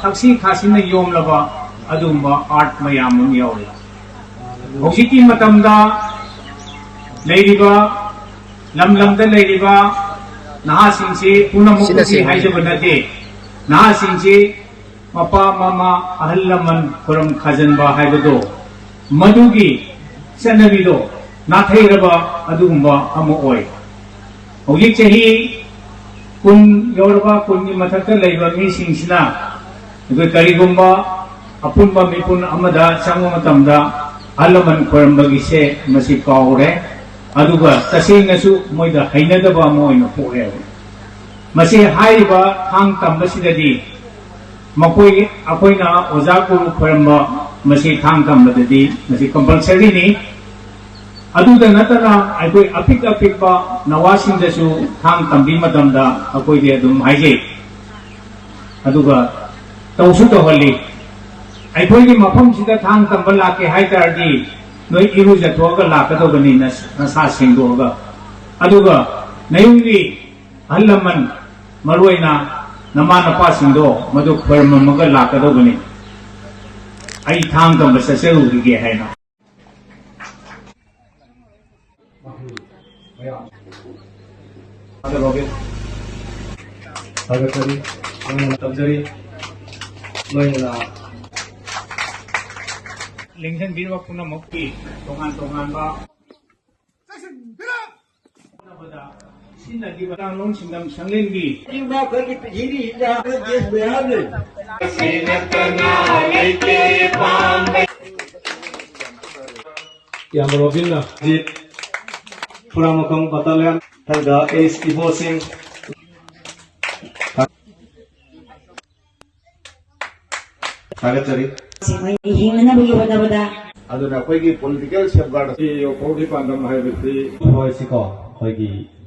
ꯊꯛꯁꯤ ꯈꯥꯁꯤꯅ ꯌꯣꯝꯂꯕ ꯑꯗꯨꯒꯨꯝꯕ ꯑꯥꯔꯠ ꯃꯌꯥꯝ ꯑꯃ ꯌꯥꯎꯔꯤ ꯍꯧꯖꯤꯛꯀꯤ ꯃꯇꯝꯗ ꯂꯩꯔꯤꯕ ꯂꯝꯗ ꯂꯩꯔꯤꯕ ꯅꯍꯥꯁꯤꯡꯁꯤ ꯄꯨꯝꯅꯃꯛꯀꯤ ꯍꯥꯏꯖꯕ ꯅꯠꯇꯦ ꯅꯍꯥꯁꯤꯡꯁꯤ ꯃꯄꯥ ꯃꯃꯥ ꯑꯍꯜ ꯂꯃꯟ ꯈꯨꯔꯨꯝ ꯈꯥꯖꯟꯕ ꯍꯥꯏꯕꯗꯣ ꯃꯗꯨꯒꯤ ꯆꯠꯅꯕꯤꯗꯣ ꯅꯥꯊꯩꯔꯕ ꯑꯗꯨꯒꯨꯝꯕ ꯑꯃ ꯑꯣꯏ ꯍꯧꯖꯤꯛ ꯆꯍꯤ 10 ꯌꯧꯔꯕ 10ꯒꯤ ꯃꯊꯛꯇ ꯂꯩꯕ ꯃꯤꯁꯤꯡꯁꯤꯅ ꯑꯩꯈꯣꯏ ꯀꯔꯤꯒꯨꯝꯕ ꯑꯄꯨꯟꯕ ꯃꯤꯄꯨꯟ ꯑꯃꯗ ꯆꯪꯕ ꯃꯇꯝꯗ ꯑꯍꯜ ꯂꯃꯟ ꯈꯨꯔꯨꯝꯕꯒꯤꯁꯦ ꯃꯁꯤ ꯀꯥꯎꯔꯦ ꯑꯗꯨꯒ ꯇꯁꯦꯡꯅꯁꯨ ꯃꯣꯏꯗ ꯍꯩꯅꯗꯕ ꯑꯃ ꯑꯣꯏꯅ ꯄꯣꯛꯑꯦꯕ ꯃꯁꯤ ꯍꯥꯏꯔꯤꯕ ꯊꯥꯡ ꯇꯝꯕꯁꯤꯗꯗꯤ ꯑꯩꯈꯣꯏꯅ ꯑꯣꯖꯥ ꯒꯨꯔꯨ ꯈꯨꯔꯨꯝꯕ ꯃꯁꯤ ꯊꯥꯡ ꯇꯝꯕꯗꯗꯤ ꯃꯁꯤ ꯀꯝꯄꯜꯁꯔꯤꯅꯤ ꯑꯗꯨꯗ ꯅꯠꯇꯅ ꯑꯩꯈꯣꯏ ꯑꯄꯤꯛꯄ ꯅꯋꯥꯁꯤꯡꯗꯁꯨ ꯊꯥꯡ ꯇꯝꯕꯤ ꯃꯇꯝꯗ ꯑꯩꯈꯣꯏꯗꯤ ꯑꯗꯨꯝ ꯍꯥꯏꯖꯩ ꯑꯗꯨꯒ ꯇꯧꯁꯨ ꯇꯧꯍꯜꯂꯤ ꯑꯩꯈꯣꯏꯒꯤ ꯃꯐꯝꯁꯤꯗ ꯊꯥꯡ ꯇꯝꯕ ꯂꯥꯛꯀꯦ ꯍꯥꯏꯇꯥꯔꯗꯤ ꯅꯣꯏ ꯏꯔꯨꯖꯊꯣꯛꯑꯒ ꯂꯥꯛꯀꯗꯧꯕꯅꯤ ꯅꯁꯥ ꯁꯦꯡꯗꯣꯛꯑꯒ ꯑꯗꯨꯒ ꯅꯌꯨꯝꯒꯤ ꯑꯍꯜ ꯂꯃꯟ ꯃꯔꯨꯑꯣꯏꯅ ꯅꯃꯥ ꯅꯄꯥꯁꯤꯡꯗꯣ ꯃꯗꯨ ꯈꯨꯔꯨꯝꯃꯒ ꯂꯥꯛꯀꯗꯧꯕꯅꯤ ꯑꯩ ꯊꯥꯡ ꯇꯝꯕ ꯆꯠꯆꯔꯨꯈꯤꯒꯦ ꯍꯥꯏꯅ ꯂꯦꯡꯁꯟꯕꯤꯔꯕ ꯄꯨꯝꯅꯃꯛꯀꯤ ꯇꯣꯉꯥꯟ ꯇꯣꯉꯥꯟꯕ ꯁꯤꯖꯤꯟꯅꯈꯤꯕ ꯇꯥꯡꯂꯣꯟ ꯁꯤꯡꯗꯝ ꯁꯪꯂꯦꯟꯒꯤ Yang Robinna di Puramakam Battalion Tanda Ace Ibo Singh Sagatari aduna koi political safeguard Podi Pandam Haibiti Hoisiko Hoigi